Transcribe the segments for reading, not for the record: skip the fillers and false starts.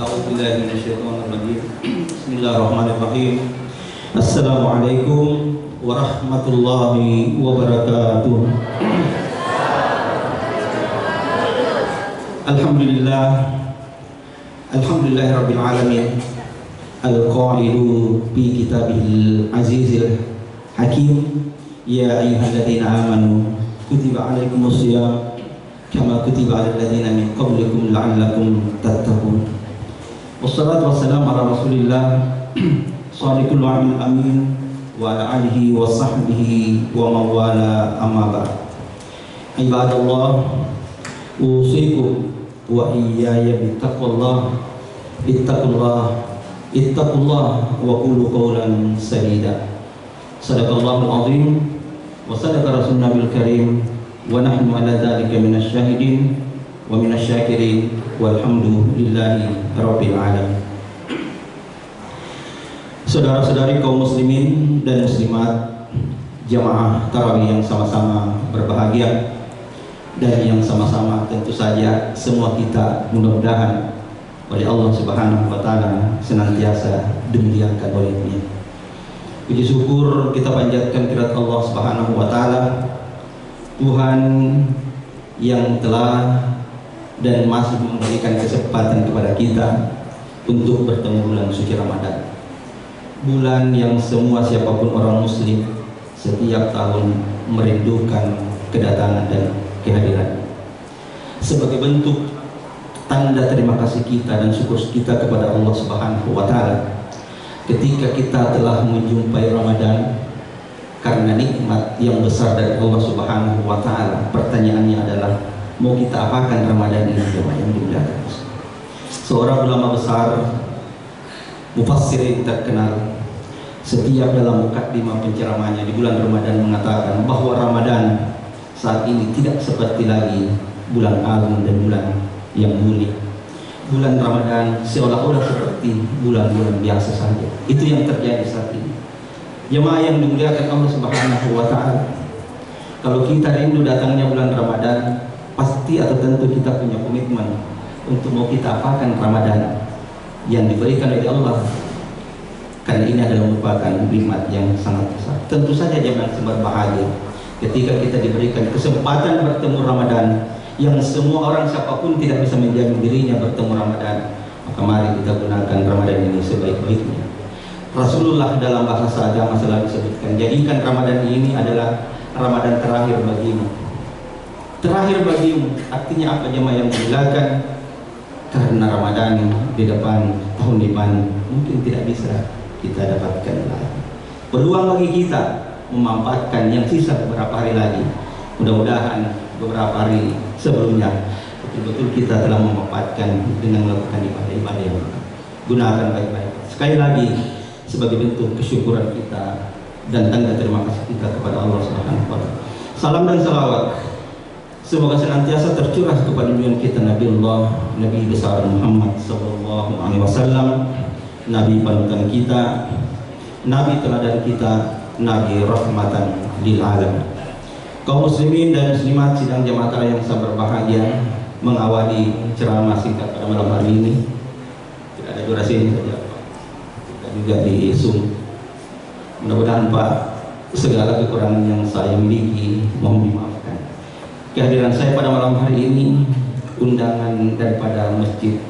A'udzubillahi minasyaitonirrajim. Bismillahirrahmanirrahim. Assalamualaikum warahmatullahi wabarakatuh. Alhamdulillahirabbil alamin. Al-qailu fi kitabihil azizil hakim. Ya ayyuhalladzina amanu kutiba alaikumusiyam kama kutiba alal ladzina min qablikum la'allakum tattaqun. Wassalatu wassalamu ala Rasulillah shadiqul wa'il amin wa ala alihi wa sahbihi wa mawala amma ba'd. Ibadallah, usikum wa iyaya bittaqwallah. Ittaqullah wa qulu qawlan sadida. Sadaqallahul azim wa sadaqa rasulun nabil karim wa nahnu ala dzalika minasy syahidin wa minasy syakirin walhamdulillahi rabbil alamin. Saudara-saudari kaum muslimin dan muslimat, jamaah tarawih yang sama-sama berbahagia dan yang sama-sama tentu saja semua kita mudah-mudahan oleh Allah Subhanahu wa taala senantiasa dimuliakan oleh-Nya. Puji syukur kita panjatkan kehadirat Allah Subhanahu wa taala, Tuhan yang telah dan masih memberikan kesempatan kepada kita untuk bertemu bulan suci Ramadan. Bulan yang semua siapapun orang muslim setiap tahun merindukan kedatangan dan kehadiran. Sebagai bentuk tanda terima kasih kita dan syukur kita kepada Allah Subhanahu wa taala ketika kita telah menjumpai Ramadan karena nikmat yang besar dari Allah Subhanahu wa taala. Pertanyaannya adalah, mau kita apakan Ramadan ini yang dimuliakan? Seorang ulama besar, mufassir yang terkenal, setiap dalam mukadimah penceramahnya di bulan Ramadan mengatakan bahwa Ramadan saat ini tidak seperti lagi bulan agung dan bulan yang mulia. Bulan Ramadan seolah-olah seperti bulan-bulan biasa saja. Itu yang terjadi saat ini. Jemaah yang dimuliakan Allah Subhanahu wa taala, kalau kita rindu datangnya bulan Ramadan, pasti atau tentu kita punya komitmen untuk mau kita apakan Ramadan yang diberikan oleh Allah, karena ini adalah merupakan nikmat yang sangat besar. Tentu saja jangan berbahagia ketika kita diberikan kesempatan bertemu Ramadan yang semua orang siapapun tidak bisa menjamin dirinya bertemu Ramadan. Maka mari kita gunakan Ramadan ini sebaik-baiknya. Rasulullah dalam bahasa agama selalu disebutkan, jadikan Ramadan ini adalah Ramadan terakhir bagimu. Terakhir bagimu artinya apa jemaah yang dimuliakan? Karena Ramadan di depan, tahun depan mungkin tidak bisa kita dapatkan lagi. Peluang bagi kita memanfaatkan yang sisa beberapa hari lagi. Mudah-mudahan beberapa hari sebelumnya betul-betul kita telah memanfaatkan dengan melakukan ibadah-ibadah yang gunakan baik-baik. Sekali lagi sebagai bentuk kesyukuran kita dan tanda terima kasih kita kepada Allah Subhanahu wa taala. Salam dan salawat semoga senantiasa tercurah kepada junjungan kita Nabi besar Muhammad sallallahu alaihi wasallam, Nabi panutan kita, Nabi teladan kita, Nabi rahmatan lil alamin. Kaum muslimin dan muslimat sidang jamaah tarawih yang sangat berbahagia, mengawali ceramah singkat pada malam hari ini. Tidak ada durasi ini saja, Pak. Kita juga di Zoom. Mudah-mudahan Pak, segala kekurangan yang saya miliki mohon dimaafkan. Kehadiran saya pada malam hari ini, undangan daripada masjid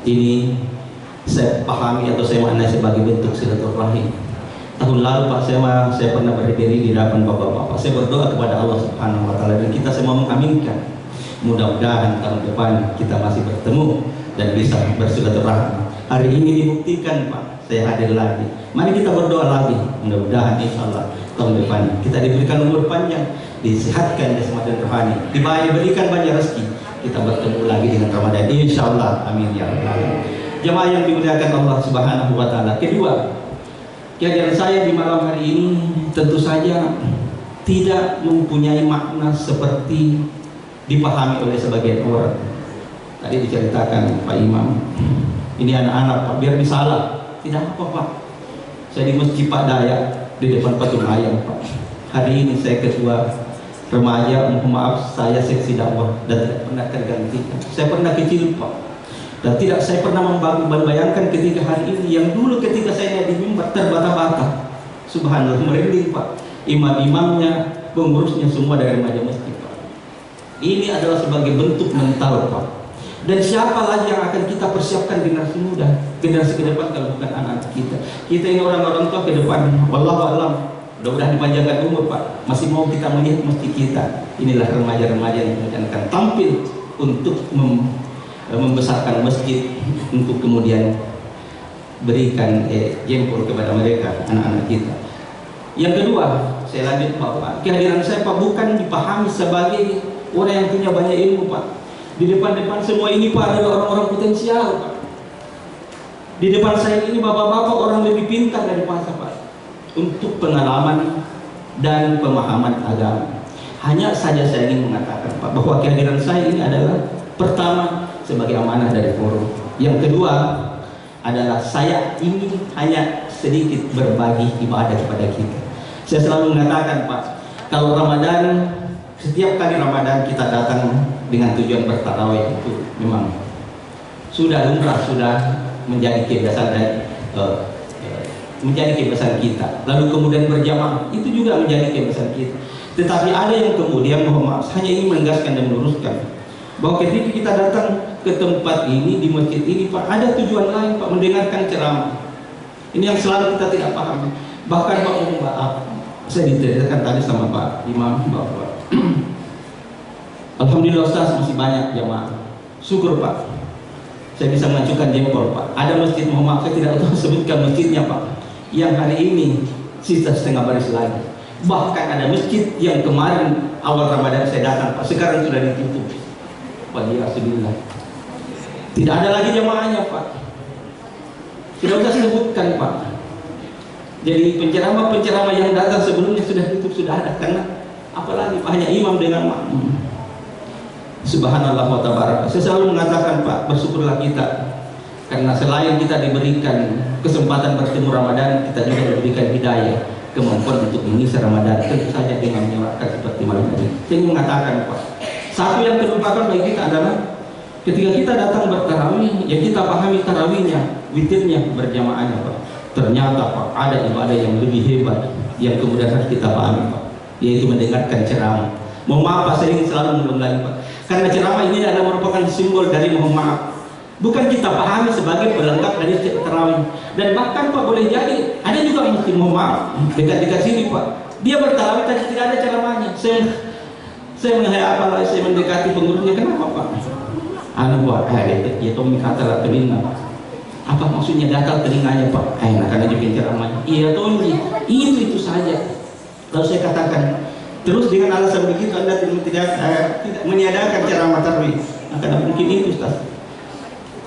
ini saya pahami atau saya maknai sebagai bentuk silaturahim. Tahun lalu Pak, saya pernah berdiri di hadapan bapak-bapak. Saya berdoa kepada Allah Subhanahu wa taala dan kita semua mengaminkan. Mudah-mudahan tahun depan kita masih bertemu dan bisa bersilaturahmi. Hari ini dibuktikan Pak, saya hadir lagi. Mari kita berdoa lagi. Mudah-mudahan insyaallah tahun depan kita diberikan umur panjang, disehatkan jasmani dan rohani, diberikan banyak rezeki. Kita bertemu lagi dengan Ramadan insyaallah. Amin ya rabbal alamin. Jemaah yang dimuliakan Allah Subhanahu wa taala. Kedua, kehadiran saya di malam hari ini tentu saja tidak mempunyai makna seperti dipahami oleh sebagian orang. Tadi diceritakan Pak Imam, ini anak-anak Pak, biar disalah. Tidak apa Pak, saya di Masjid Pak Dayak di depan patung ayam Pak. Hari ini saya ketua remaja, mohon maaf saya seksi dakwah dan tidak pernah tergantikan. Saya pernah kecil Pak, Dan tidak saya pernah membayangkan ketika hari ini, yang dulu ketika saya di mimbar terbata-bata, subhanallah, merinding Pak, imam-imamnya, pengurusnya semua dari remaja masjid Pak. Ini adalah sebagai bentuk mental Pak. Dan siapa lagi yang akan kita persiapkan generasi muda, generasi ke depan kalau bukan anak-anak kita. Kita ini orang-orang tua ke depan. Wallahu a'lam. Mudah-mudahan dipanjangkan umur Pak. Masih mau kita melihat masjid kita. Inilah remaja-remaja yang akan tampil untuk membesarkan masjid, untuk kemudian berikan jempol kepada mereka, anak-anak kita. Yang kedua, saya lanjut Pak, kehadiran saya Pak bukan dipahami sebagai orang yang punya banyak ilmu Pak. Di depan-depan semua ini Pak adalah orang-orang potensial Pak. Di depan saya ini bapak-bapak orang lebih pintar dari saya Pak, untuk pengalaman dan pemahaman agama. Hanya saja saya ingin mengatakan Pak, bahwa kehadiran saya ini adalah pertama sebagai amanah dari forum. Yang kedua adalah saya ingin hanya sedikit berbagi ibadah kepada kita. Saya selalu mengatakan Pak, kalau Ramadan, setiap kali Ramadan kita datang dengan tujuan bertarawih, itu memang sudah lumrah, sudah menjadi kebiasaan dari menjadi kebiasaan kita. Lalu kemudian berjamaah itu juga menjadi kebiasaan kita. Tetapi ada yang kemudian, mohon maaf, hanya ingin menegaskan dan meluruskan bahwa ketika kita datang ke tempat ini, di masjid ini Pak, ada tujuan lain Pak, mendengarkan ceramah. Ini yang selalu kita tidak paham. Bahkan Pak, mohon maaf, saya diceritakan tadi sama Pak Imam bahwa alhamdulillah Ustaz masih banyak jamaah. Syukur Pak, saya bisa mengajukan jempol Pak. Ada masjid, mohon maaf saya tidak tahu sebutkan masjidnya Pak, yang hari ini sisa setengah baris lagi. Bahkan ada masjid yang kemarin awal Ramadan saya datang Pak, sekarang sudah ditutup. Waliyahzubillah. Tidak ada lagi jamaahnya Pak. Tidak usah sebutkan Pak. Jadi penceramah-penceramah yang datang sebelumnya sudah tutup, sudah ada. Karena apalagi Pak, hanya imam dengan makmum. Subhanallah wa tabaraka. Saya selalu mengatakan Pak, bersyukurlah kita, karena selain kita diberikan kesempatan bertemu Ramadan, kita juga diberikan hidayah, kemampuan untuk mengisi Ramadan, tentu saja dengan menyelamatkan seperti malam ini. Saya ingin mengatakan Pak, satu yang terlupakan bagi kita adalah ketika kita datang bertarawih, ya kita pahami tarawihnya, witirnya, berjamaahnya Pak. Ternyata Pak, ada ibadah yang lebih hebat yang kemudian harus kita pahami Pak, yaitu mendengarkan ceramah. Mohon maaf Pak, saya ingin selalu mengulangi Pak, karena ceramah ini adalah merupakan simbol dari mohon maaf. Bukan kita pahami sebagai pelengkap dari tarawih. Dan bahkan Pak, boleh jadi ada juga mesti mohon maaf dekat-dekat sini Pak, dia bertarawih tapi tidak ada ceramahnya. Saya menghayat apa lagi, saya mendekati pengurusnya, kenapa Pak? Anu Pak, ya Tommy kata lah telinga Pak. Apa maksudnya gatal telinganya Pak? Nah, karena juga ceramahnya. Iya Tommy, itu saja. Lalu saya katakan, terus dengan alasan begitu Anda tidak meniadakan ceramah tarawih. Nah, karena mungkin itu Ustaz.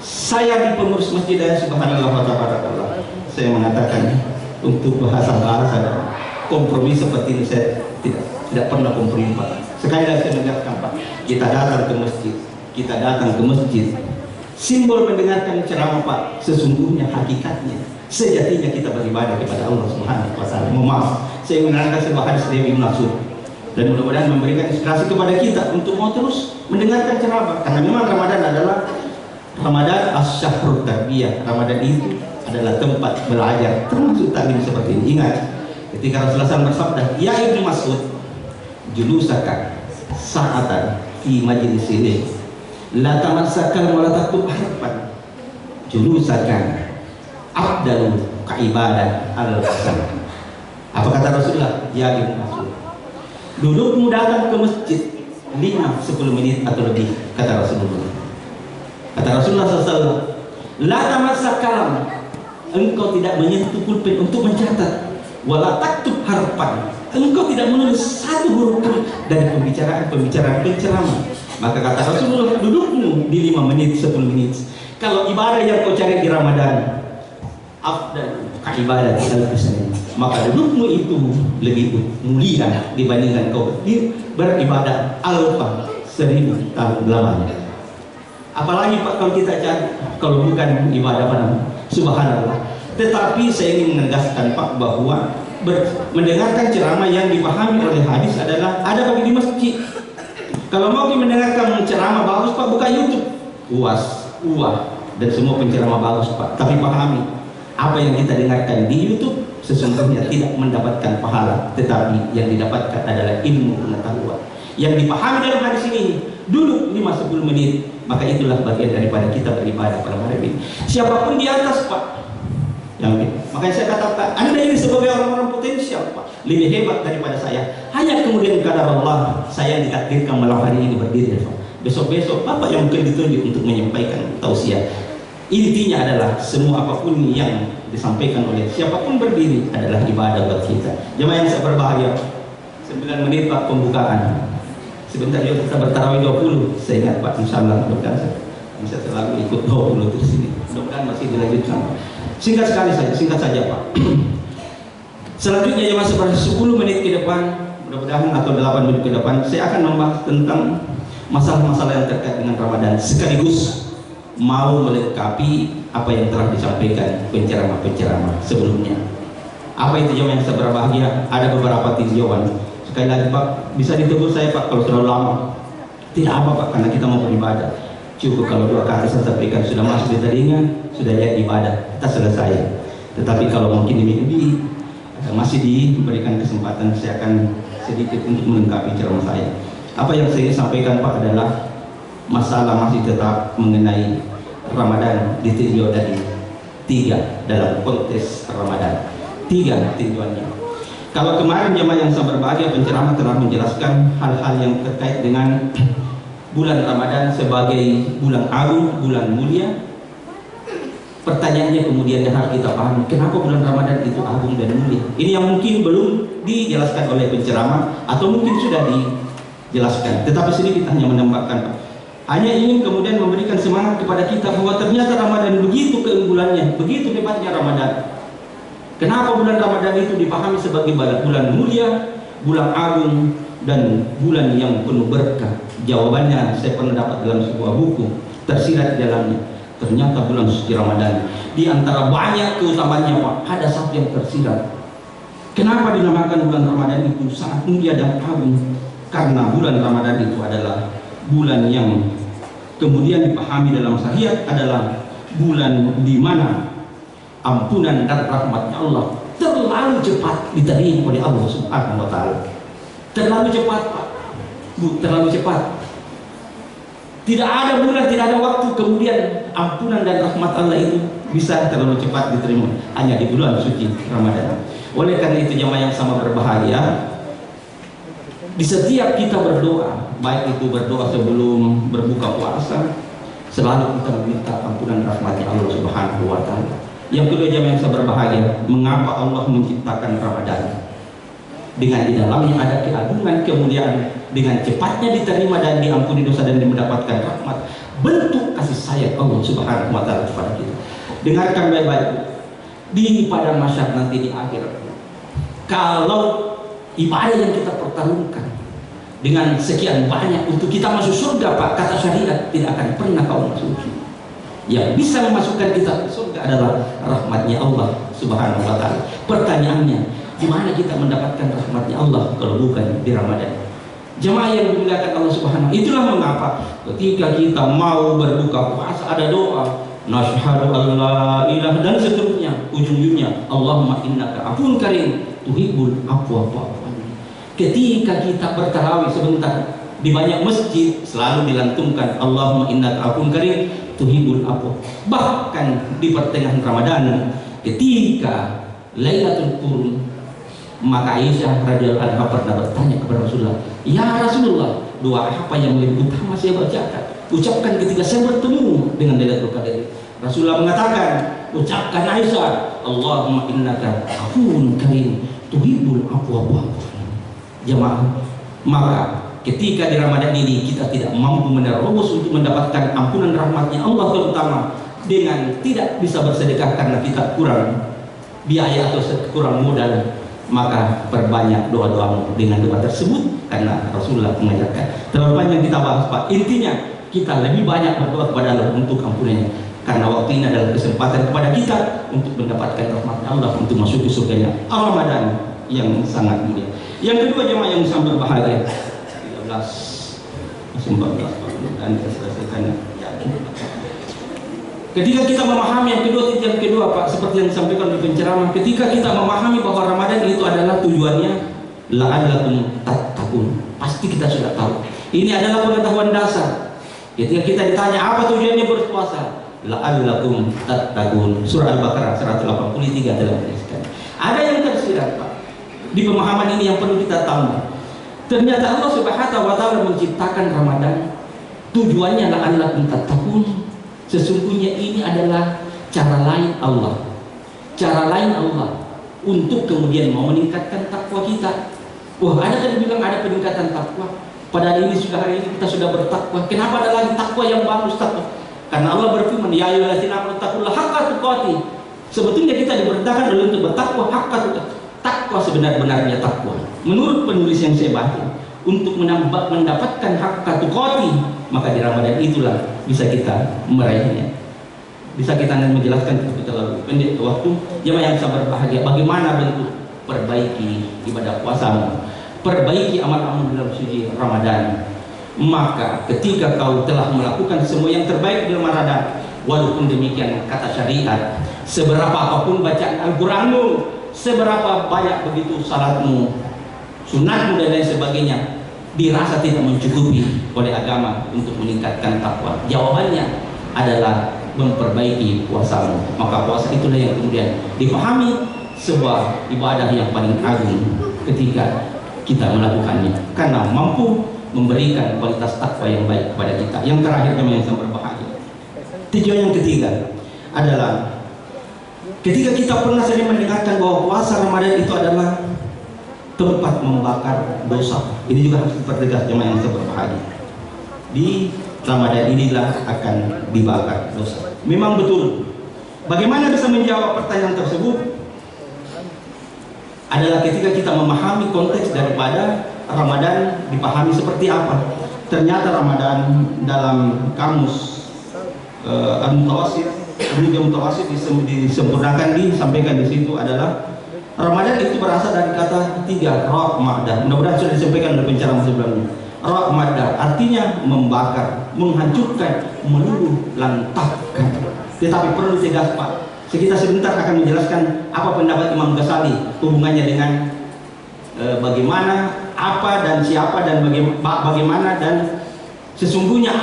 Saya di pengurus masjid dan subhanallah wa ta'ala, saya mengatakan untuk bahasa-bahasa dan kompromi seperti ini saya tidak pernah kompromi Pak. Sekali lagi saya menegaskan Pak, kita datang ke masjid, simbol mendengarkan ceramah Pak, sesungguhnya hakikatnya sejatinya kita beribadah kepada Allah Subhanahu wa taala. Mohon maaf, saya menerangkan sebuah hadis dari Ibnu Mas'ud dan mudah-mudahan memberikan inspirasi kepada kita untuk mau terus mendengarkan ceramah, karena memang Ramadan adalah Ramadan as-syahrut tarbiyah. Ramadan itu adalah tempat belajar, termasuk taklim seperti ini. Ingat, ketika Rasulullah SAW bersabda, ya Ibnu Mas'ud, julusaka sa'atan fi majlis ini la tamassakan wa la taktub harfan, julusakan afdalu ka ibadah al-hasan. Apa kata Rasulullah? Ya Ibnu Mas'ud, dudukmu datang ke masjid 5-10 menit atau lebih, kata Rasulullah. Kata Rasulullah SAW, la tamassakan, engkau tidak menyentuh pulpen untuk mencatat, wala taktub harfan, engkau tidak menulis satu huruf pun dari pembicaraan penceramah. Maka kata Rasulullah, dudukmu di 5 menit 10 menit. Kalau ibadah yang kau cari di Ramadan afdal ka ibadah al-hasan, maka dudukmu itu lebih mulia dibandingkan kau beribadah alfa 1000 tahun lamanya. Apalagi Pak kalau kita cari, kalau bukan ibadah mana, subhanallah. Tetapi saya ingin menegaskan Pak bahwa mendengarkan ceramah yang dipahami oleh hadis adalah ada bagi di masjid. Kalau mau mendengarkan ceramah bagus Pak, buka YouTube, dan semua penceramah bagus Pak, tapi pahami apa yang kita dengarkan di YouTube sesungguhnya tidak mendapatkan pahala, tetapi yang didapatkan adalah ilmu pengetahuan yang dipahami dalam hadis ini. Duduk 5-10 menit, maka itulah bagian daripada kita beribadah pada malam ini. Siapapun di atas Pak, makanya saya katakan Anda ini sebagai orang-orang potensial Pak, lebih hebat daripada saya. Hanya kemudian kadar Allah saya ditakdirkan malam hari ini berdiri Pak. Besok-besok Bapak yang mungkin ditunjuk untuk menyampaikan tausiah. Intinya adalah semua apapun yang disampaikan oleh siapapun berdiri adalah ibadah buat kita. Jemaah yang saya berbahagia, 9 menit Pak pembukaan. Sebentar juga kita bertarawih 20. Saya ingat Pak, insyaallah mudah-mudahan bisa selalu ikut 20 terus ini. Mudah-mudahan masih dilanjutkan Pak. Singkat saja Pak. Selanjutnya jemaah seperti 10 menit ke depan, mudah-mudahan atau 8 menit ke depan, saya akan membahas tentang masalah-masalah yang terkait dengan Ramadan, sekaligus mau melengkapi apa yang telah disampaikan penceramah-penceramah sebelumnya. Apa itu jemaah yang saya berbahagia? Ada beberapa tinjauan. Sekali lagi Pak, bisa ditegur saya Pak kalau terlalu lama. Tidak apa Pak, karena kita mau beribadah. Cukup kalau 2 kali saya sampaikan sudah masuk di telinga, sudah jadi ibadah, kita selesai. Tetapi kalau mungkin lebih masih diberikan kesempatan, saya akan sedikit untuk melengkapi ceramah saya. Apa yang saya sampaikan Pak adalah masalah masih tetap mengenai Ramadan ditinjau dari 3 dalam konteks Ramadan. 3 tinjauannya. Kalau kemarin jemaah yang saya berbahagia, penceramah telah menjelaskan hal-hal yang terkait dengan bulan Ramadan sebagai bulan agung, bulan mulia. Pertanyaannya kemudian yang harus kita pahami, kenapa bulan Ramadan itu agung dan mulia? Ini yang mungkin belum dijelaskan oleh penceramah atau mungkin sudah dijelaskan. Tetapi sedikit hanya menambahkan, hanya ingin kemudian memberikan semangat kepada kita bahwa ternyata Ramadan begitu keunggulannya, begitu hebatnya Ramadan. Kenapa bulan Ramadan itu dipahami sebagai bulan mulia, bulan agung, dan bulan yang penuh berkah? Jawabannya saya pernah dapat dalam sebuah buku, tersirat di dalamnya. Ternyata bulan suci Ramadan, di antara banyak keutamaannya Pak, ada satu yang tersirat. Kenapa dinamakan bulan Ramadan itu sangat mulia dan agung? Karena bulan Ramadan itu adalah bulan yang kemudian dipahami dalam syariat adalah bulan di mana ampunan dan rahmatnya Allah terlalu cepat diterima oleh Allah Subhanahu wa Ta'ala. Terlalu cepat Pak, Bu, terlalu cepat. Tidak ada bulan, tidak ada waktu kemudian ampunan dan rahmat Allah itu bisa terlalu cepat diterima, hanya di bulan suci Ramadan. Oleh karena itu jemaah yang sama berbahagia, di setiap kita berdoa, baik itu berdoa sebelum berbuka puasa, selalu kita meminta ampunan rahmatnya Allah Subhanahu wa Ta'ala. Yang kedua jemaah yang saya berbahagia, mengapa Allah menciptakan Ramadan? Dengan di dalamnya ada keagungan, kemuliaan, dengan cepatnya diterima dan diampuni dosa dan mendapatkan rahmat, bentuk kasih sayang Allah Subhanahu wa Ta'ala kepada kita. Dengarkan baik-baik, di padang mahsyar nanti di akhir, kalau ibadah yang kita pertarungkan dengan sekian banyak untuk kita masuk surga Pak, kata syariat tidak akan pernah kau masuk. Yang bisa memasukkan kita ke surga adalah rahmatnya Allah Subhanahu wa Ta'ala. Pertanyaannya, di mana kita mendapatkan rahmatnya Allah kalau bukan di Ramadan? Jemaah yang dimuliakan Allah Subhanahu wa Ta'ala, itulah mengapa ketika kita mau berbuka puasa ada doa nasyhadu an la ilaha dan seterusnya, ujung-ujungnya Allahumma innaka afuwun karim tuhibbul afwa fa'fu anni. Ketika kita bertarawih sebentar di banyak masjid selalu dilantunkan Allahumma innaka afuwun karim tuhibul afwa. Bahkan di pertengahan Ramadan ketika Lailatul Qadar, maka Aisyah radhiyallahu anha pernah bertanya kepada Rasulullah, "Ya Rasulullah, doa apa yang lebih utama saya bacakan? Ucapkan ketika saya bertemu dengan Lailatul Qadar." Rasulullah mengatakan, ucapkan Aisyah, "Allahumma innaka afuwun karim tuhibul afwa fa'fu." Jemaah, maka ketika di Ramadan ini kita tidak mampu menerobos untuk mendapatkan ampunan rahmatnya Allah, terutama dengan tidak bisa bersedekah karena kita kurang biaya atau kurang modal, maka perbanyak doa-doamu dengan doa tersebut karena Rasulullah mengajarkan. Terlalu panjang kita bahas Pak. Intinya kita lebih banyak berdoa kepada Allah untuk ampunannya, karena waktu ini adalah kesempatan kepada kita untuk mendapatkan rahmatnya Allah untuk masuk ke surganya Ramadan yang sangat mulia. Yang kedua jemaah yang sangat berbahagia, 13 14 dan kita selesaikan ya. Ketika kita memahami yang kedua Pak, seperti yang disampaikan di penceramah, ketika kita memahami bahwa Ramadan itu adalah tujuannya la'allakum tattaqun, pasti kita sudah tahu. Ini adalah pengetahuan dasar. Ketika kita ditanya apa tujuannya berpuasa, la'allakum tattaqun. Surah Al-Baqarah 183 telah menuliskan. Ada yang tersirat Pak. Di pemahaman ini yang perlu kita tambah. Ternyata Allah Subhanahu wa taala menciptakan Ramadan tujuannya la'allakum tattaqun. Sesungguhnya ini adalah cara lain Allah untuk kemudian mau meningkatkan takwa kita. Wah, ada kan bilang ada peningkatan takwa, padahal ini sudah hari ini kita sudah bertakwa. Kenapa ada lagi takwa yang bagus takwa? Karena Allah berfirman, ya ayyuhallazina amanu taqullaha haqqa tuqatih. Sebetulnya kita diperintahkan untuk bertakwa haqqa tuqatih. Takwa sebenar-benarnya takwa. Menurut penulis yang saya baca, untuk mendapatkan haqqa tuqatih, maka di Ramadan itulah bisa kita meraihnya. Bisa kita menjelaskan kita lalu pendek waktu. Jemaah yang sabar bahagia, bagaimana bentuk perbaiki ibadah puasamu, perbaiki amal-amal dalam suci Ramadan. Maka ketika kau telah melakukan semua yang terbaik di Ramadan, walaupun demikian kata syariat, seberapa apapun bacaan Al-Quranmu, seberapa banyak begitu salatmu, sunatmu dan lain sebagainya, dirasa tidak mencukupi oleh agama untuk meningkatkan takwa. Jawabannya adalah memperbaiki puasamu. Maka puasa itulah yang kemudian dipahami sebuah ibadah yang paling agung ketika kita melakukannya, karena mampu memberikan kualitas takwa yang baik kepada kita. Yang terakhir yang sangat berbahagia, tujuan yang ketiga adalah ketika kita pernah sering mendengarkan bahwa puasa Ramadan itu adalah tempat membakar dosa. Ini juga harus dipertegas jemaah yang berbahagia. Di Ramadan inilah akan dibakar dosa. Memang betul. Bagaimana bisa menjawab pertanyaan tersebut? Adalah ketika kita memahami konteks daripada Ramadan dipahami seperti apa. Ternyata Ramadan dalam kamus Al-Mutawassit, disempurnakan, disampaikan di situ adalah Ramadan itu berasal dari kata tiga, Ramadan. Mudah-mudahan sudah disampaikan oleh penceramah sebelumnya. Ramadan artinya membakar, menghancurkan, meluluh lantahkan. Tetapi perlu tegas Pak, kita sebentar akan menjelaskan apa pendapat Imam Ghazali hubungannya dengan bagaimana, apa dan siapa dan bagaimana dan sesungguhnya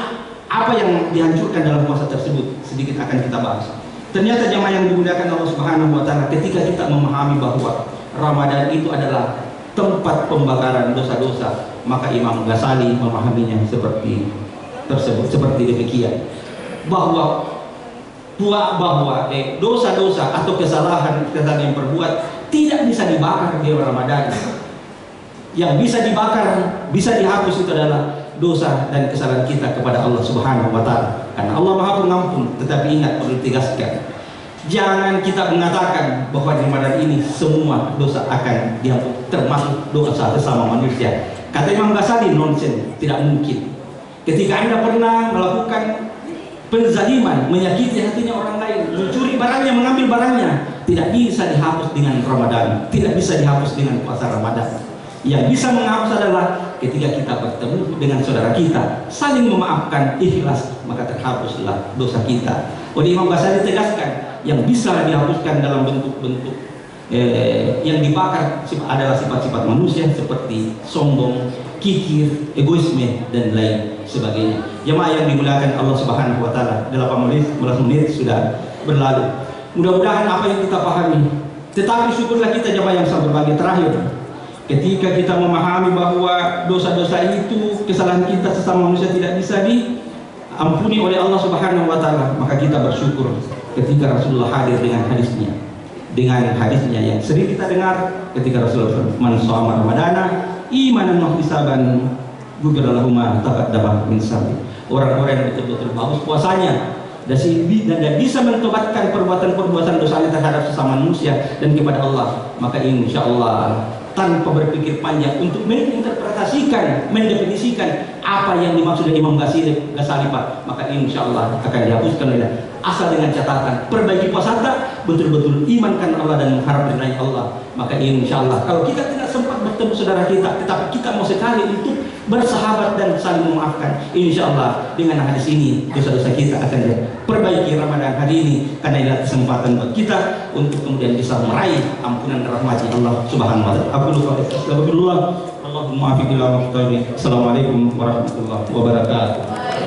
apa yang dihancurkan dalam puasa tersebut. Sedikit akan kita bahas. Ternyata jamaah yang dimuliakan Allah Subhanahu wa taala, ketika kita memahami bahwa Ramadan itu adalah tempat pembakaran dosa-dosa, maka Imam Ghazali memahaminya seperti tersebut, seperti demikian, bahwa dosa-dosa atau kesalahan yang berbuat tidak bisa dibakar di Ramadan. Yang bisa dibakar, bisa dihapus itu adalah dosa dan kesalahan kita kepada Allah Subhanahu wa taala. Karena Allah Maha Pengampun. Tetapi ingat, perlu ditegaskan, jangan kita mengatakan bahwa di Ramadan ini semua dosa akan dihapus, termasuk dosa sesama manusia. Kata Imam Ghazali, nonsen, tidak mungkin. Ketika Anda pernah melakukan penzaliman, menyakiti hatinya orang lain, mencuri barangnya, mengambil barangnya, tidak bisa dihapus dengan Ramadan, tidak bisa dihapus dengan puasa Ramadan. Yang bisa menghapus adalah ketika kita bertemu dengan saudara kita, saling memaafkan, ikhlas, maka terhapuslah dosa kita. Oleh Imam Ghazali tegaskan, yang bisa dihapuskan dalam bentuk-bentuk yang dibakar adalah sifat-sifat manusia seperti sombong, kikir, egoisme dan lain sebagainya. Jemaah yang dimuliakan Allah Subhanahu wa taala, 18 menit sudah berlalu. Mudah-mudahan apa yang kita pahami. Tetapi syukurlah kita jemaah yang sangat berbahagia. Terakhir, ketika kita memahami bahwa dosa-dosa itu, kesalahan kita sesama manusia tidak bisa diampuni oleh Allah Subhanahu wa taala, maka kita bersyukur ketika Rasulullah hadir dengan hadisnya yang sering kita dengar ketika Rasulullah man shoma ramadana imanan wa ihtisaban ghufira lahu ma taqaddama min dhanbi. Orang-orang yang betul-betul bagus puasanya dan bisa mentobatkan perbuatan-perbuatan dosanya terhadap sesama manusia dan kepada Allah, maka insya Allah tanpa berpikir panjang untuk menginterpretasikan, mendefinisikan apa yang dimaksud oleh Imam Ghazali Pak, maka insya Allah akan dihapuskan oleh asal dengan catatan perbaiki puasa betul-betul iman karena Allah dan mengharap ridha Allah, maka insya Allah kalau kita tidak sempat bertemu saudara kita, tetapi kita mau sekali untuk bersahabat dan saling memaafkan, insya Allah dengan hadis ini dosa-dosa kita akan diperbaiki Ramadan hari ini, karena inilah kesempatan buat kita untuk kemudian bisa meraih ampunan rahmat Allah Subhanahu wa taala. Aku lupa astagfirullah. Allahumma afiqillah wa Assalamualaikum warahmatullahi wabarakatuh.